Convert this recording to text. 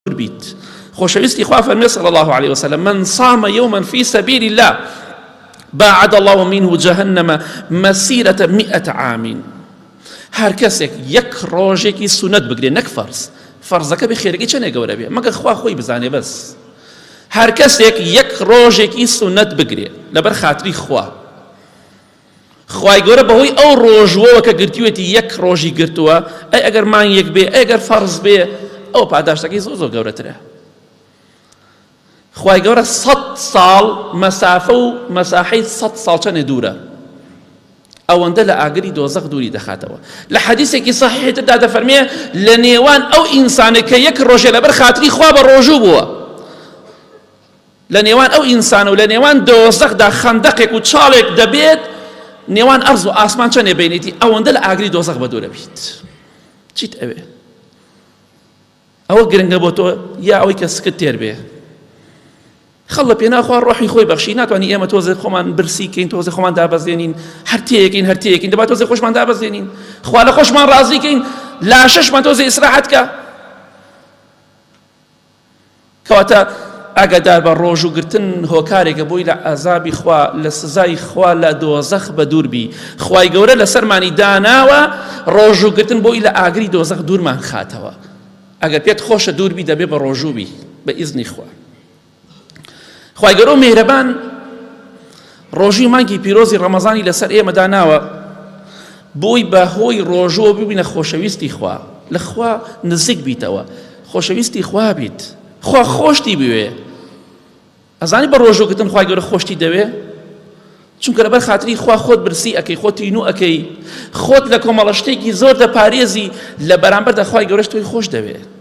بیت. خۆشەویستی خوا فەرمێ صلی الله عليه وسلم من صام يوما في سبيل الله باعد الله منه جهنم مسيرة 100 عام. هەر کەسێک یەک ڕۆژێکی سونەت بگرێ نەک فەرزەکە بێ خێرەکەی چەندێ گەورە بێ مەگەر خوا خۆی بزانێ بەس. هەر کەسێک یەک ڕۆژێکی سونەت بگرێ لەبەر خاتری خوا، خوای گەورە بەهۆی ئەو ڕۆژوەوە کە گرتووێتی یەک ڕۆژی گرتووە ئەی ئەگەر مانگێک بێ ئەگەر فەرز بێ ئەو پاداشتەکەی زۆر گەورەترە. خوای گەورە 100 ساڵ مەسافە و مەساحەی 100 ساڵ چەندێ دوورە، ئەوەندە لە ئاگری دۆزەخ دووری دەخاتەوە. لە حەدیثێکی سەحیحتردا دەفەرمێ لە نێوان ئەو ئینسانێک کە یەک ڕۆژێ لەبەر خاتری خوا بە ڕۆژوو بووە، لە نێوان ئەو ئینسانە و لە نێوان دۆزەخدا خەندەقێک و چاڵێک دەبێت، نێوان ئەرز و ئاسمان چەندێ بینێتی، ئەوەندە لە ئاگری دۆزەخ بە دوورە بیت. چیت ئەوێ؟ ئەوە گرنگە بۆ تۆ یا ئەوەی کە سکت تێر بێ؟ خەڵ لە پێناخوا ڕۆحی خۆی بەخشی، ناتوانانی ئێمە تۆزێ خۆمان برسیکەین، تۆزێ خۆمان دابەزێنین، هەرتەیەکین دەبات تۆزێ خۆشمان دابەزێنین، خوا لە خۆشمان ڕازیکەین، لاشەشمان تۆزێ ئیسراحەتکە. کەواتە ئاگادار بە ڕۆژوگرتن هۆکارێکە بۆی لە عەزابی خوا، لە سزای خوا لە دۆزەخ بە دوور بی. خوای گەورە لەسەرمانی داناوە ڕۆژوگرتن بۆی لە ئاگری دۆزەخ دوورمان خاتەوە. ئەگەر پێت خۆشە دوور بی دەبێ بە ڕۆژوو بی بە ئیزنی خوا. خوای گەورە مێهرەبان ڕۆژی مانگی پیرۆزی ڕەمەزانی لەسەر ئێمە داناوە بۆی بەهۆی ڕۆژوە ببینە خۆشەویستی خوا، لە خوا نزیک بیتەوە، خۆشەویستی خوا بیت، خوا خۆشتی بوێ. ئەزانی بە ڕۆژوگرتن خوای گەورە خۆشتی دەوێ؟ چونکە لەبەر خاتری خوا خۆت برسی ئەەکەی، خۆت تینوو ئەەکەی، خۆت لە کۆمەڵە شتێکی زۆر دەپارێزی، لە بەرامبەردا خوای گەورەش تۆی خۆش دەوێت.